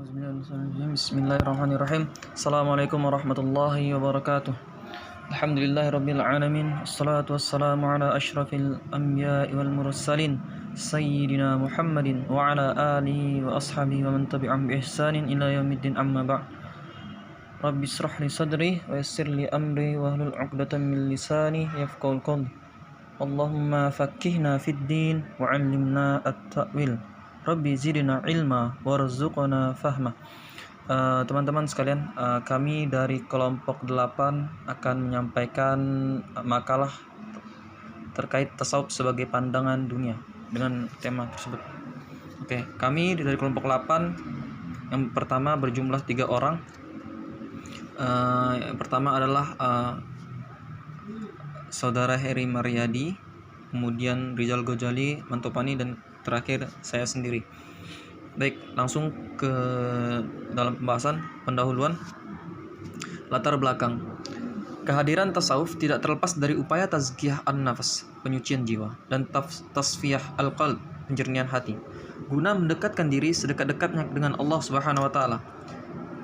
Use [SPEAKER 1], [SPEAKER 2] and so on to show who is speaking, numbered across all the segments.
[SPEAKER 1] Bismillahirrahmanirrahim. Assalamualaikum warahmatullahi wabarakatuh. Alhamdulillahirabbil alamin. Wassalatu wassalamu ala asyrafil anbiya'i wal mursalin sayyidina Muhammadin wa ala alihi wa ashabihi wa man tabi'ahum bi ihsanin ila yaumiddin, amma ba'd. Rabbi israh li sadri wa yassir li amri wa hlul 'uqdatam min lisani yafqahul qawli. Allahumma faqqihna fid din wa 'allimna at-ta'wil. Rabbi zidna ilma warzuqna fahma. Teman-teman sekalian, kami dari kelompok 8 akan menyampaikan makalah terkait tasawuf sebagai pandangan dunia dengan tema tersebut. Oke, kami dari kelompok 8 yang pertama berjumlah 3 orang. Yang pertama adalah Saudara Heri Maryadi, kemudian Rizal Ghazali Mantopani, dan terakhir saya sendiri. Baik, langsung ke dalam pembahasan pendahuluan. Latar belakang. Kehadiran tasawuf tidak terlepas dari upaya tazkiyah an-nafs, penyucian jiwa, dan tasfiyah al-qalb, penjernihan hati, guna mendekatkan diri sedekat-dekatnya dengan Allah Subhanahu wa taala.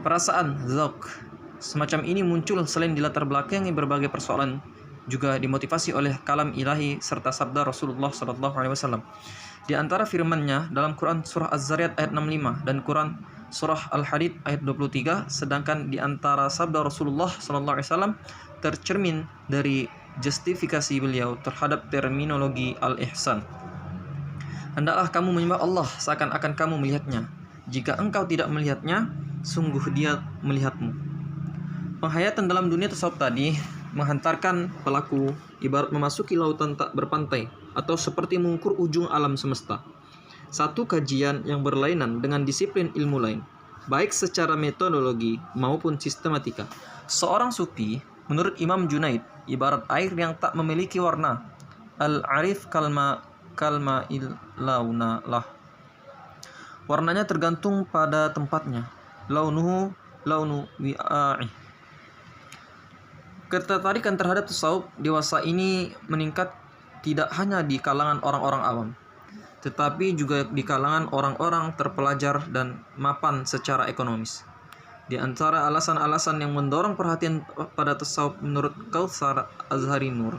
[SPEAKER 1] Perasaan dzauq semacam ini muncul selain di latar belakangi berbagai persoalan, juga dimotivasi oleh kalam ilahi serta sabda Rasulullah SAW. Di antara firman-Nya dalam Quran surah Az-Zariyat ayat 65 dan Quran surah Al-Hadid ayat 23, sedangkan di antara sabda Rasulullah SAW tercermin dari justifikasi beliau terhadap terminologi al-ihsan. Hendaklah kamu menyembah Allah seakan-akan kamu melihatnya. Jika engkau tidak melihatnya, sungguh Dia melihatmu. Penghayatan dalam dunia tasawuf tadi menghantarkan pelaku ibarat memasuki lautan tak berpantai atau seperti mengukur ujung alam semesta. Satu kajian yang berlainan dengan disiplin ilmu lain, baik secara metodologi maupun sistematika. Seorang sufi, menurut Imam Junaid, ibarat air yang tak memiliki warna. Al-arif kalma launa lah. Warnanya tergantung pada tempatnya. Launuhu launu wi'a'i. Ketertarikan terhadap tasawuf dewasa ini meningkat tidak hanya di kalangan orang-orang awam, tetapi juga di kalangan orang-orang terpelajar dan mapan secara ekonomis. Di antara alasan-alasan yang mendorong perhatian pada tasawuf menurut Kautsar Azhari Nur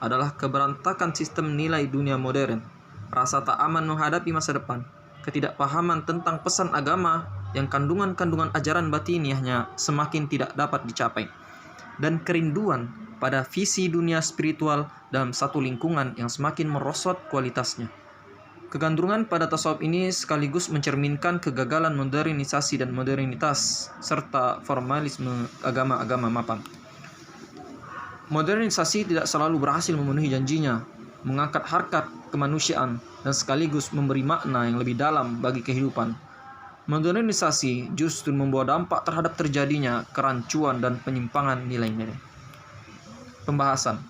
[SPEAKER 1] adalah keberantakan sistem nilai dunia modern, rasa tak aman menghadapi masa depan, ketidakpahaman tentang pesan agama yang kandungan-kandungan ajaran batiniahnya semakin tidak dapat dicapai, dan kerinduan pada visi dunia spiritual dalam satu lingkungan yang semakin merosot kualitasnya. Kegandrungan pada tasawuf ini sekaligus mencerminkan kegagalan modernisasi dan modernitas serta formalisme agama-agama mapan. Modernisasi tidak selalu berhasil memenuhi janjinya, mengangkat harkat kemanusiaan dan sekaligus memberi makna yang lebih dalam bagi kehidupan. Modernisasi justru membawa dampak terhadap terjadinya kerancuan dan penyimpangan nilai-nilai. Pembahasan.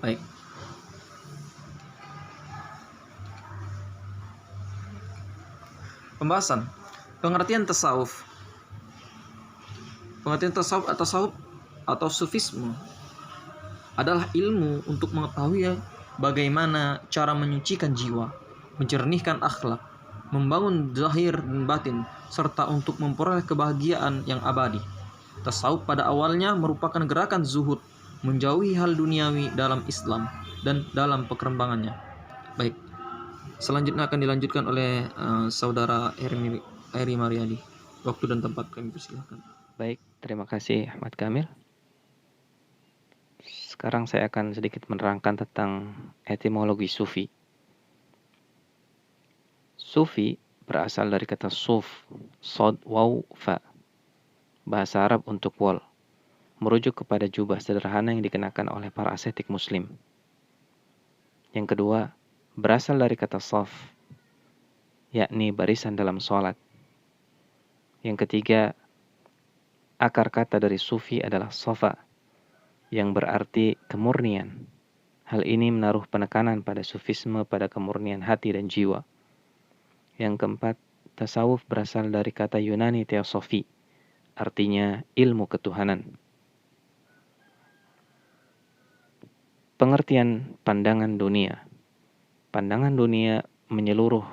[SPEAKER 1] Baik. Pembahasan. Pengertian tasawuf. Pengertian tasawuf atau sufisme adalah ilmu untuk mengetahui bagaimana cara menyucikan jiwa, menjernihkan akhlak, membangun zahir dan batin, serta untuk memperoleh kebahagiaan yang abadi. Tasawuf pada awalnya merupakan gerakan zuhud, menjauhi hal duniawi dalam Islam dan dalam perkembangannya. Baik, selanjutnya akan dilanjutkan oleh Saudara Heri Maryadi. Waktu dan tempat kami persilahkan.
[SPEAKER 2] Baik, terima kasih Ahmad Kamil. Sekarang saya akan sedikit menerangkan tentang etimologi sufi. Sufi berasal dari kata suf, sod, waw, fa. Bahasa Arab untuk wol, merujuk kepada jubah sederhana yang dikenakan oleh para ascetik muslim. Yang kedua, berasal dari kata saf, yakni barisan dalam sholat. Yang ketiga, akar kata dari sufi adalah sofa, yang berarti kemurnian. Hal ini menaruh penekanan pada sufisme pada kemurnian hati dan jiwa. Yang keempat, tasawuf berasal dari kata Yunani teosofi, artinya ilmu ketuhanan. Pengertian pandangan dunia. Pandangan dunia menyeluruh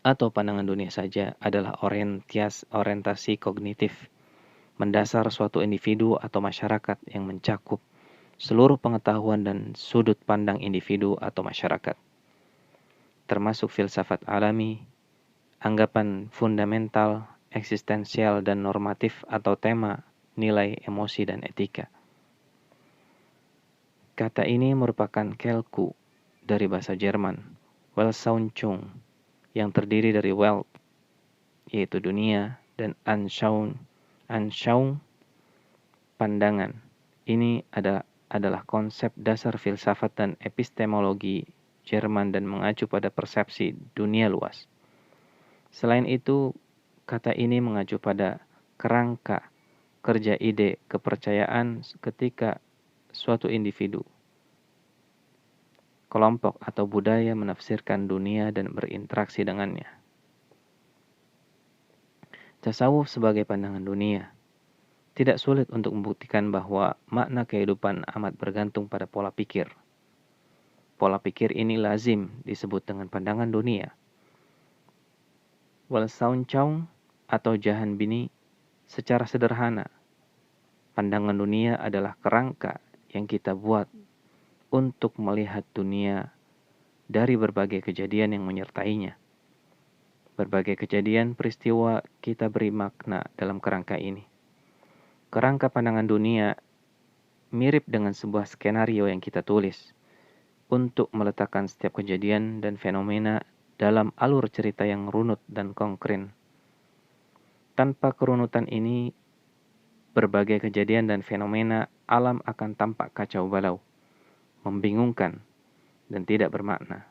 [SPEAKER 2] atau pandangan dunia saja adalah orientasi kognitif mendasar suatu individu atau masyarakat yang mencakup seluruh pengetahuan dan sudut pandang individu atau masyarakat, termasuk filsafat alami, anggapan fundamental, eksistensial dan normatif atau tema, nilai, emosi, dan etika. Kata ini merupakan kelku dari bahasa Jerman, Weltanschauung, yang terdiri dari Welt, yaitu dunia, dan Anschauung, pandangan. Ini adalah konsep dasar filsafat dan epistemologi Jerman dan mengacu pada persepsi dunia luas. Selain itu, kata ini mengacu pada kerangka kerja ide kepercayaan ketika suatu individu, kelompok atau budaya menafsirkan dunia dan berinteraksi dengannya. Tasawuf sebagai pandangan dunia tidak sulit untuk membuktikan bahwa makna kehidupan amat bergantung pada pola pikir. Pola pikir ini lazim disebut dengan pandangan dunia. Weltanschauung atau Jahan Bini secara sederhana, pandangan dunia adalah kerangka yang kita buat untuk melihat dunia dari berbagai kejadian yang menyertainya. Berbagai kejadian peristiwa kita beri makna dalam kerangka ini. Kerangka pandangan dunia mirip dengan sebuah skenario yang kita tulis untuk meletakkan setiap kejadian dan fenomena dalam alur cerita yang runut dan konkret. Tanpa kerunutan ini, berbagai kejadian dan fenomena alam akan tampak kacau balau, membingungkan, dan tidak bermakna.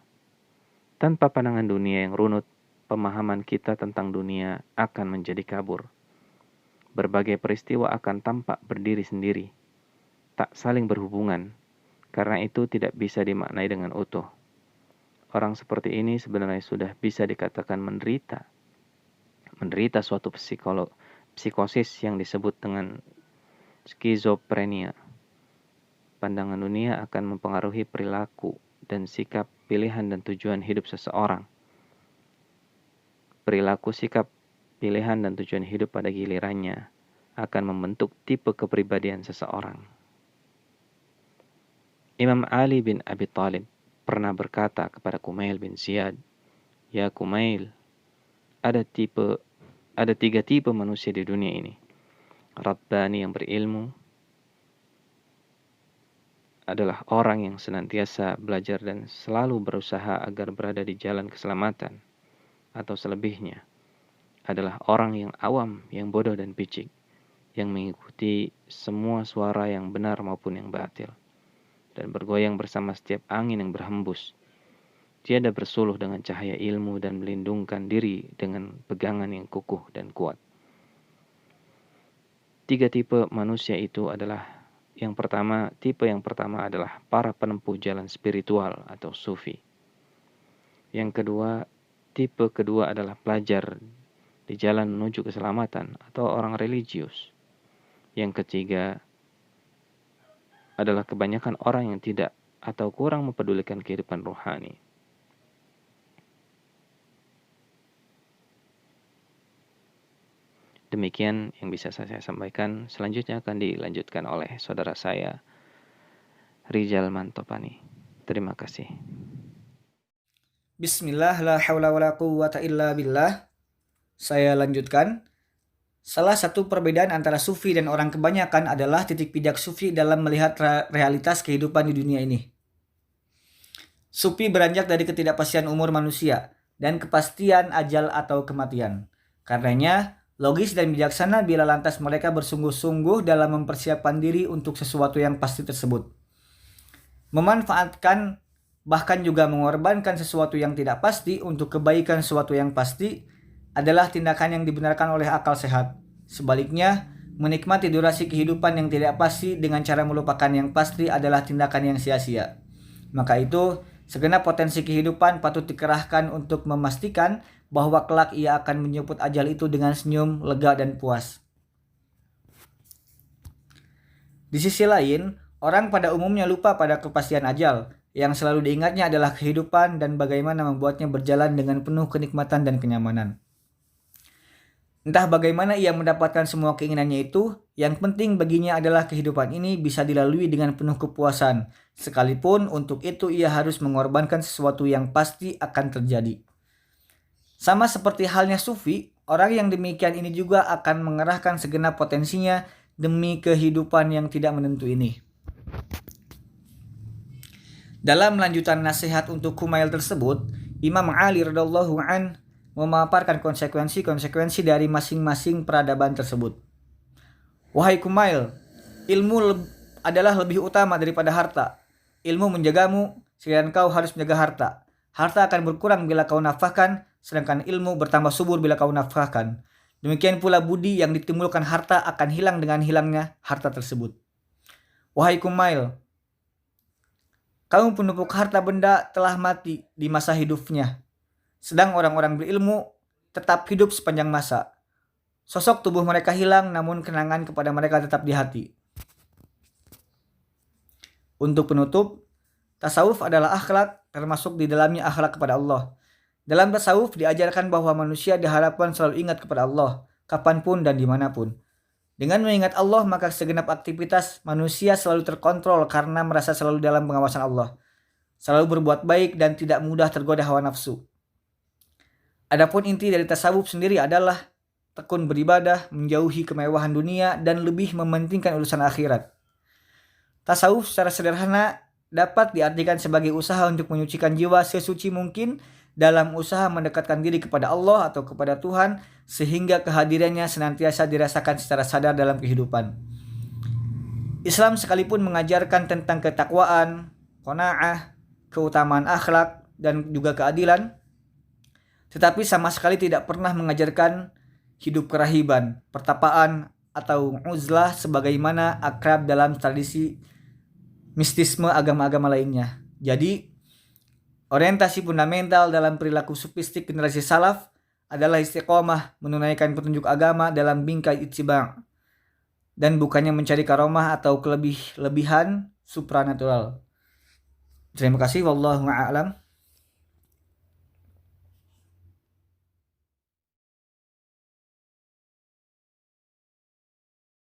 [SPEAKER 2] Tanpa pandangan dunia yang runut, pemahaman kita tentang dunia akan menjadi kabur. Berbagai peristiwa akan tampak berdiri sendiri, tak saling berhubungan, karena itu tidak bisa dimaknai dengan utuh. Orang seperti ini sebenarnya sudah bisa dikatakan menderita suatu psikosis yang disebut dengan skizofrenia. Pandangan dunia akan mempengaruhi perilaku dan sikap, pilihan dan tujuan hidup seseorang. Perilaku, sikap, pilihan dan tujuan hidup pada gilirannya akan membentuk tipe kepribadian seseorang. Imam Ali bin Abi Thalib pernah berkata kepada Kumail bin Ziyad, "Ya Kumail, ada 3 tipe manusia di dunia ini. Rabbani yang berilmu adalah orang yang senantiasa belajar dan selalu berusaha agar berada di jalan keselamatan, atau selebihnya adalah orang yang awam, yang bodoh dan picik, yang mengikuti semua suara yang benar maupun yang batil, dan bergoyang bersama setiap angin yang berhembus. Tiada bersuluh dengan cahaya ilmu dan melindungkan diri dengan pegangan yang kukuh dan kuat." 3 tipe manusia itu adalah tipe yang pertama adalah para penempuh jalan spiritual atau sufi. Tipe kedua adalah pelajar di jalan menuju keselamatan atau orang religius. Yang ketiga adalah kebanyakan orang yang tidak atau kurang mempedulikan kehidupan rohani. Demikian yang bisa saya sampaikan. Selanjutnya akan dilanjutkan oleh saudara saya, Rizal Mantopani. Terima kasih.
[SPEAKER 3] Bismillah, la haula wala quwwata illa billah. Saya lanjutkan. Salah satu perbedaan antara sufi dan orang kebanyakan adalah titik pijak sufi dalam melihat realitas kehidupan di dunia ini. Sufi beranjak dari ketidakpastian umur manusia dan kepastian ajal atau kematian. Karenanya, logis dan bijaksana bila lantas mereka bersungguh-sungguh dalam mempersiapkan diri untuk sesuatu yang pasti tersebut. Memanfaatkan bahkan juga mengorbankan sesuatu yang tidak pasti untuk kebaikan sesuatu yang pasti adalah tindakan yang dibenarkan oleh akal sehat. Sebaliknya, menikmati durasi kehidupan yang tidak pasti dengan cara melupakan yang pasti adalah tindakan yang sia-sia. Maka itu, segenap potensi kehidupan patut dikerahkan untuk memastikan bahwa kelak ia akan menyebut ajal itu dengan senyum, lega, dan puas. Di sisi lain, orang pada umumnya lupa pada kepastian ajal, Yang selalu diingatnya adalah kehidupan dan bagaimana membuatnya berjalan dengan penuh kenikmatan dan kenyamanan. Entah bagaimana ia mendapatkan semua keinginannya itu, yang penting baginya adalah kehidupan ini bisa dilalui dengan penuh kepuasan, sekalipun untuk itu ia harus mengorbankan sesuatu yang pasti akan terjadi. Sama seperti halnya sufi, orang yang demikian ini juga akan mengerahkan segenap potensinya demi kehidupan yang tidak menentu ini. Dalam lanjutan nasihat untuk Kumail tersebut, Imam Ali radhiyallahu an memaparkan konsekuensi-konsekuensi dari masing-masing peradaban tersebut. Wahai Kumail, ilmu adalah lebih utama daripada harta. Ilmu menjagamu, sedangkan kau harus menjaga harta. Harta akan berkurang bila kau nafkahkan, sedangkan ilmu bertambah subur bila kau nafkahkan. Demikian pula budi yang ditimbulkan harta akan hilang dengan hilangnya harta tersebut. Wahai Kumail, kaum penumpuk harta benda telah mati di masa hidupnya, sedang orang-orang berilmu tetap hidup sepanjang masa. Sosok tubuh mereka hilang, namun kenangan kepada mereka tetap di hati. Untuk penutup, tasawuf adalah akhlak, termasuk di dalamnya akhlak kepada Allah. Dalam tasawuf diajarkan bahwa manusia diharapkan selalu ingat kepada Allah, kapanpun dan dimanapun. Dengan mengingat Allah, maka segenap aktivitas manusia selalu terkontrol karena merasa selalu dalam pengawasan Allah. Selalu berbuat baik dan tidak mudah tergoda hawa nafsu. Adapun inti dari tasawuf sendiri adalah tekun beribadah, menjauhi kemewahan dunia, dan lebih mementingkan urusan akhirat. Tasawuf secara sederhana dapat diartikan sebagai usaha untuk menyucikan jiwa sesuci mungkin dalam usaha mendekatkan diri kepada Allah atau kepada Tuhan, sehingga kehadirannya senantiasa dirasakan secara sadar dalam kehidupan. Islam sekalipun mengajarkan tentang ketakwaan, qanaah, keutamaan akhlak, dan juga keadilan, tetapi sama sekali tidak pernah mengajarkan hidup kerahiban, pertapaan, atau uzlah sebagaimana akrab dalam tradisi mistisme agama-agama lainnya. Jadi, orientasi fundamental dalam perilaku sufistik generasi salaf adalah istiqomah menunaikan petunjuk agama dalam bingkai ittiba' dan bukannya mencari karomah atau kelebihan supranatural. Terima kasih, wallahu a'lam.